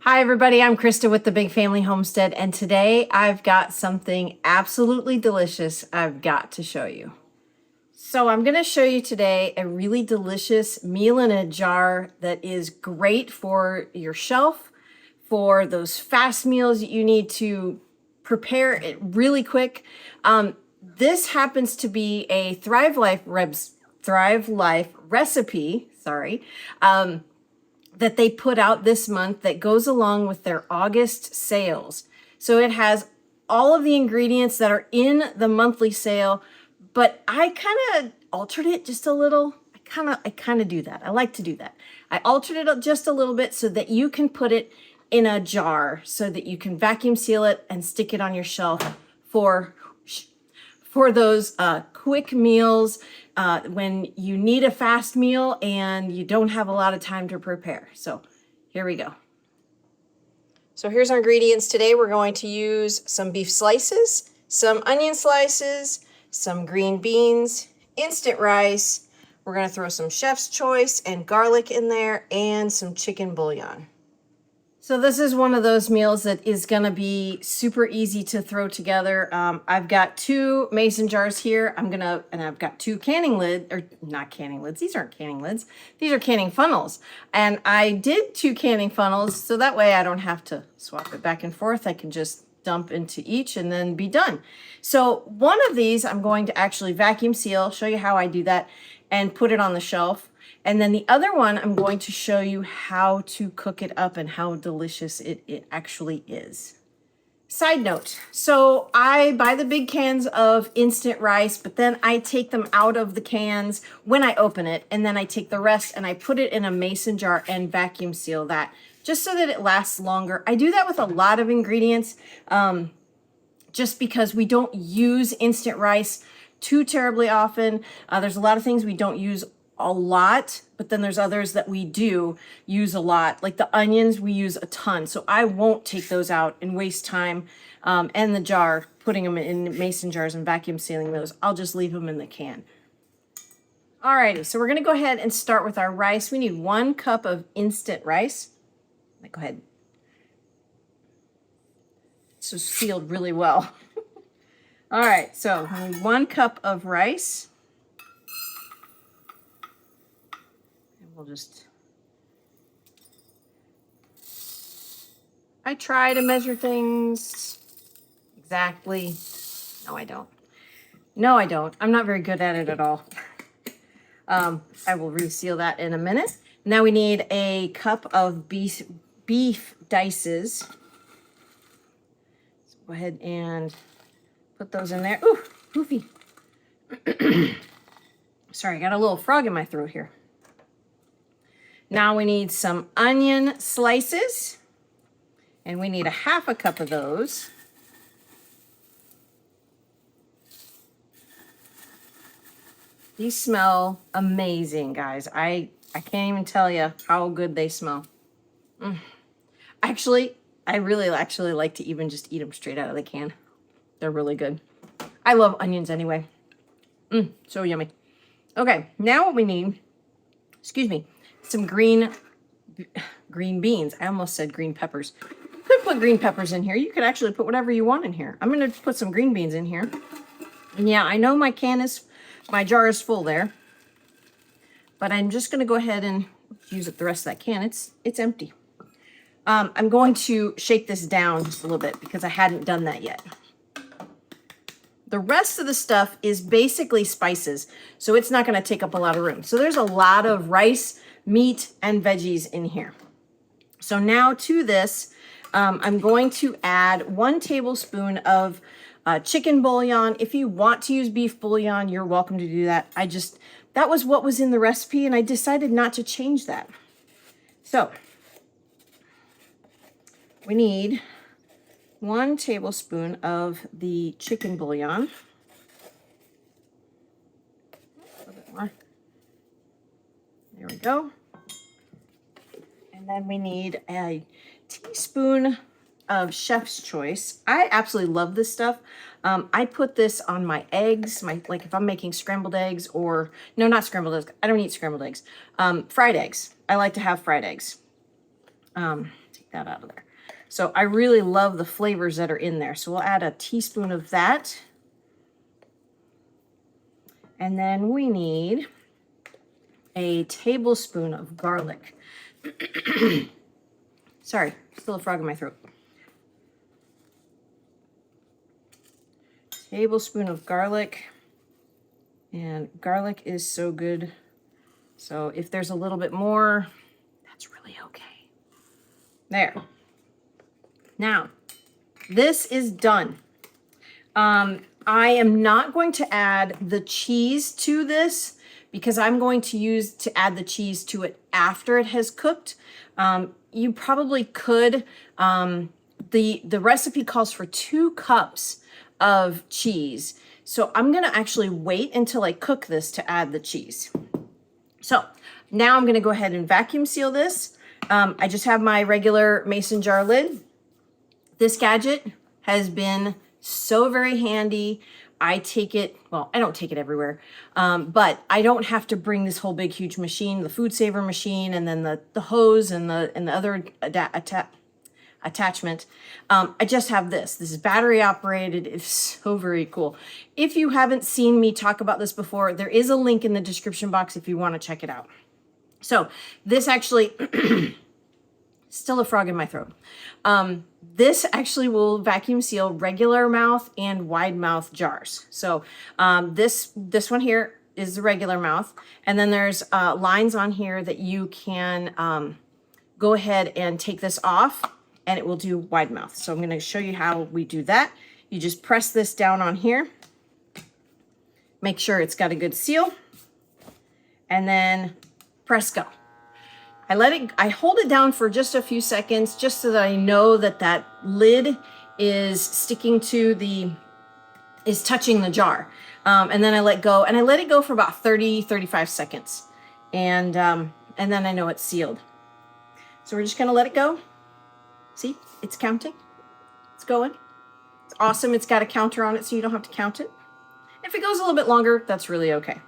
Hi everybody, I'm Krista with the Big Family Homestead, and today I've got something absolutely delicious I've got to show you. So I'm going to show you today a really delicious meal in a jar that is great for your shelf, for those fast meals that you need to prepare it really quick. This happens to be a Thrive Life recipe, that they put out this month that goes along with their August sales. So it has all of the ingredients that are in the monthly sale, but I kind of altered it just a little. I kind of do that. I like to do that. I altered it just a little bit so that you can put it in a jar so that you can vacuum seal it and stick it on your shelf for those quick meals when you need a fast meal and you don't have a lot of time to prepare. So here we go. So here's our ingredients today. We're going to use some beef slices, some onion slices, some green beans, instant rice. We're going to throw some chef's choice and garlic in there and some chicken bouillon. So this is one of those meals that is going to be super easy to throw together. I've got 2 mason jars here. And I've got 2 canning lids, or not canning lids. These aren't canning lids. These are canning funnels. And I did 2 canning funnels, so that way I don't have to swap it back and forth. I can just dump into each and then be done. So one of these I'm going to actually vacuum seal, show you how I do that, and put it on the shelf. And then the other one, I'm going to show you how to cook it up and how delicious it actually is. Side note, so I buy the big cans of instant rice, but then I take them out of the cans when I open it, and then I take the rest and I put it in a mason jar and vacuum seal that, just so that it lasts longer. I do that with a lot of ingredients, just because we don't use instant rice too terribly often. There's a lot of things we don't use a lot, but then there's others that we do use a lot. Like the onions, we use a ton. So I won't take those out and waste time and the jar, putting them in mason jars and vacuum sealing those. I'll just leave them in the can. Alrighty, so we're gonna go ahead and start with our rice. We need 1 cup of instant rice. Go ahead. It's just sealed really well. All right, so we need 1 cup of rice. We'll just, I try to measure things exactly. No, I don't. No, I don't. I'm not very good at it at all. I will reseal that in a minute. Now we need a cup of beef dices. So go ahead and put those in there. Ooh, poofy. Sorry, I got a little frog in my throat here. Now we need some onion slices, and we need a 1/2 cup of those. These smell amazing, guys. I can't even tell you how good they smell. Actually, I really actually like to even just eat them straight out of the can. They're really good. I love onions anyway. So yummy. Okay, now what we need, some green beans. I almost said green peppers. You could put green peppers in here. You could actually put whatever you want in here. I'm going to put some green beans in here. And yeah, I know my jar is full there. But I'm just going to go ahead and use up the rest of that can. It's empty. I'm going to shake this down just a little bit because I hadn't done that yet. The rest of the stuff is basically spices, so it's not going to take up a lot of room. So there's a lot of rice, meat, and veggies in here. So now to this, I'm going to add 1 tablespoon of chicken bouillon. If you want to use beef bouillon, you're welcome to do that. That was what was in the recipe, and I decided not to change that. So we need 1 tablespoon of the chicken bouillon. A little bit more. There we go. And then we need a teaspoon of chef's choice. I absolutely love this stuff. I put this on my eggs, like if I'm making scrambled eggs, or no, not scrambled eggs. I don't eat scrambled eggs. Fried eggs. I like to have fried eggs. Take Take that out of there. So I really love the flavors that are in there. So we'll add a teaspoon of that. And then we need a tablespoon of garlic. Sorry, still a frog in my throat. Tablespoon of garlic. And garlic is so good. So if there's a little bit more, that's really okay. There. Now, this is done. I am not going to add the cheese to this because I'm going to add the cheese to it after it has cooked. You probably could. The recipe calls for 2 cups of cheese. So I'm going to actually wait until I cook this to add the cheese. So now I'm going to go ahead and vacuum seal this. I just have my regular mason jar lid. This gadget has been so very handy. I take it, well, I don't take it everywhere, but I don't have to bring this whole big, huge machine, the food saver machine, and then the hose and the other attachment. I just have this. This is battery operated. It's so very cool. If you haven't seen me talk about this before, there is a link in the description box if you want to check it out. So this actually, still a frog in my throat. This actually will vacuum seal regular mouth and wide mouth jars. So this one here is the regular mouth. And then there's lines on here that you can go ahead and take this off and it will do wide mouth. So I'm going to show you how we do that. You just press this down on here. Make sure it's got a good seal. And then press go. I hold it down for just a few seconds just so that I know that that lid is sticking to is touching the jar. And then I let go, and I let it go for about 35 seconds. And then I know it's sealed. So we're just gonna let it go. See, it's counting, it's going. It's awesome, it's got a counter on it so you don't have to count it. If it goes a little bit longer, that's really okay.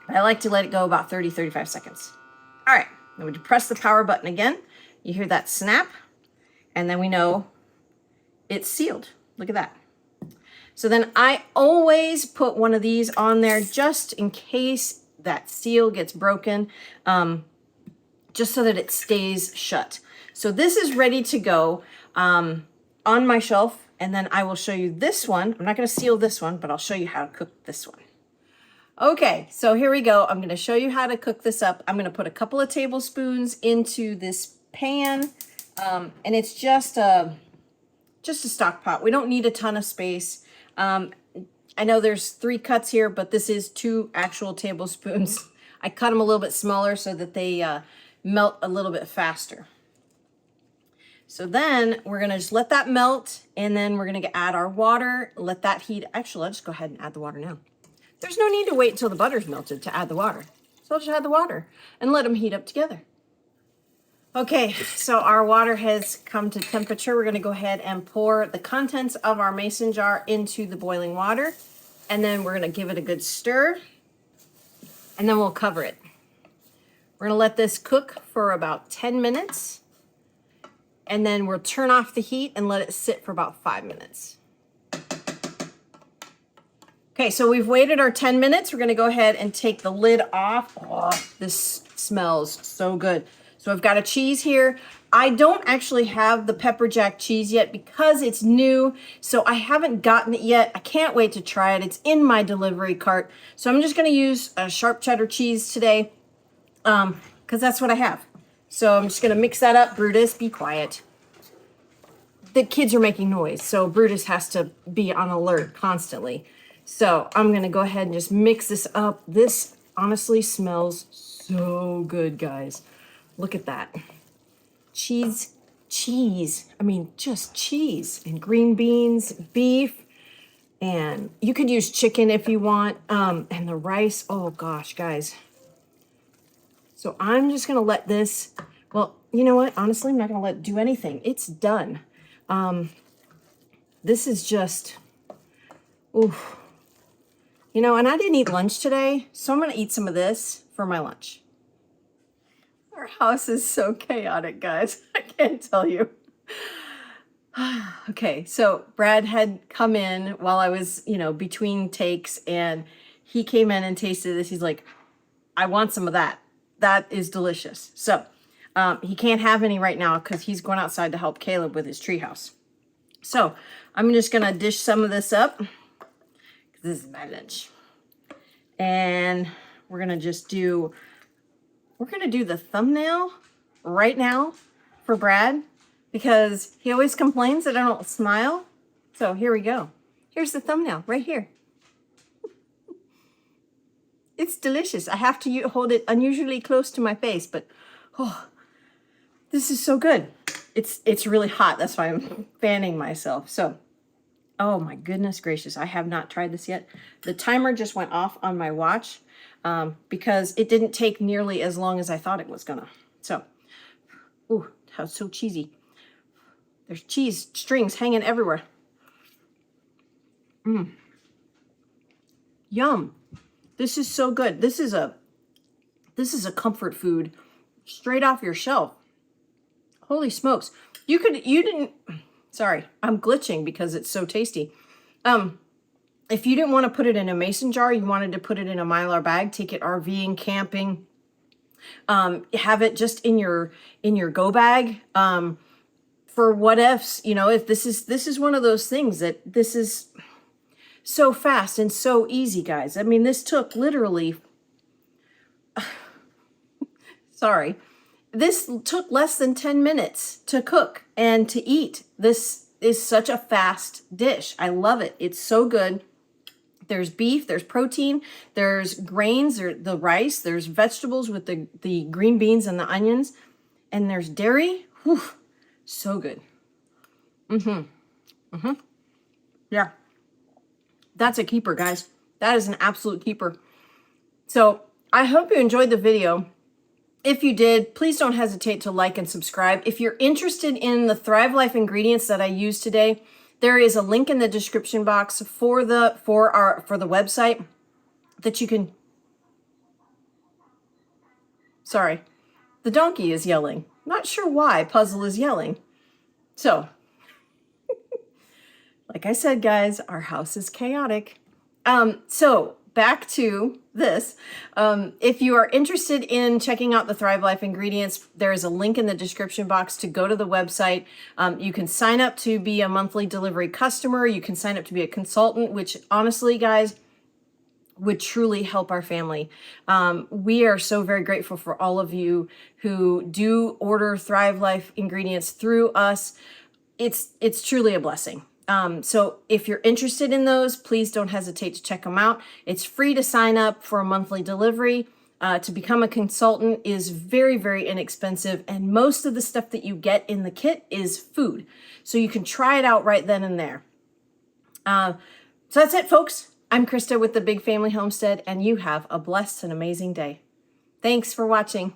I like to let it go about 35 seconds. All right, then we press the power button again. You hear that snap, and then we know it's sealed. Look at that. So then I always put one of these on there just in case that seal gets broken, just so that it stays shut. So this is ready to go on my shelf, and then I will show you this one. I'm not gonna seal this one, but I'll show you how to cook this one. Okay, so here we go. I'm going to show you how to cook this up. I'm going to put a couple of tablespoons into this pan, and it's just a stock pot. We don't need a ton of space. I know there's 3 cuts here, but this is 2 actual tablespoons. I cut them a little bit smaller so that they melt a little bit faster. So then we're going to just let that melt, and then we're going to add our water, let that heat. Actually, I'll just go ahead and add the water now. There's no need to wait until the butter's melted to add the water. So I'll just add the water and let them heat up together. Okay, so our water has come to temperature. We're gonna go ahead and pour the contents of our mason jar into the boiling water. And then we're gonna give it a good stir. And then we'll cover it. We're gonna let this cook for about 10 minutes. And then we'll turn off the heat and let it sit for about 5 minutes. Okay, so we've waited our 10 minutes. We're gonna go ahead and take the lid off. Oh, this smells so good. So I've got a cheese here. I don't actually have the pepper jack cheese yet because it's new, so I haven't gotten it yet. I can't wait to try it. It's in my delivery cart. So I'm just gonna use a sharp cheddar cheese today because that's what I have. So I'm just gonna mix that up. Brutus, be quiet. The kids are making noise, so Brutus has to be on alert constantly. So I'm gonna go ahead and just mix this up. This honestly smells so good, guys. Look at that. Cheese. I mean, just cheese and green beans, beef, and you could use chicken if you want. And the rice, oh gosh, guys. So I'm just gonna let this, well, you know what? Honestly, I'm not gonna let it do anything. It's done. This is just, oof. You know, and I didn't eat lunch today, so I'm gonna eat some of this for my lunch. Our house is so chaotic, guys. I can't tell you. Okay, so Brad had come in while I was, between takes, and he came in and tasted this. He's like, I want some of that. That is delicious. So he can't have any right now because he's going outside to help Caleb with his treehouse. So I'm just going to dish some of this up. This is my lunch. And we're going to do the thumbnail right now for Brad, because he always complains that I don't smile. So here we go. Here's the thumbnail right here. It's delicious. I have to hold it unusually close to my face, but oh, this is so good. It's really hot. That's why I'm fanning myself. So, oh my goodness gracious. I have not tried this yet. The timer just went off on my watch because it didn't take nearly as long as I thought it was gonna. So, ooh, how so cheesy. There's cheese strings hanging everywhere. Yum. This is so good. This is a comfort food straight off your shelf. Holy smokes. Sorry, I'm glitching because it's so tasty. If you didn't want to put it in a mason jar, you wanted to put it in a Mylar bag, take it RVing, camping, have it just in your go bag, for what ifs, if this is one of those things that this is so fast and so easy, guys. I mean, this took literally, sorry, this took less than 10 minutes to cook and to eat. This is such a fast dish. I love it. It's so good. There's beef, there's protein, there's grains, or the rice, there's vegetables with the green beans and the onions, and there's dairy. Whew, so good. Yeah. That's a keeper, guys. That is an absolute keeper. So I hope you enjoyed the video. If you did, please don't hesitate to like and subscribe. If you're interested in the Thrive Life ingredients that I used today, there is a link in the description box for the website that you can. Sorry, the donkey is yelling. Not sure why Puzzle is yelling. So, like I said, guys, our house is chaotic. So back to this. If you are interested in checking out the Thrive Life ingredients, there is a link in the description box to go to the website. You can sign up to be a monthly delivery customer. You can sign up to be a consultant, which honestly, guys, would truly help our family. We are so very grateful for all of you who do order Thrive Life ingredients through us. It's truly a blessing. So if you're interested in those, please don't hesitate to check them out. It's free to sign up for a monthly delivery. To become a consultant is very, very inexpensive. And most of the stuff that you get in the kit is food. So you can try it out right then and there. So that's it, folks. I'm Christa with the Big Family Homestead, and you have a blessed and amazing day. Thanks for watching.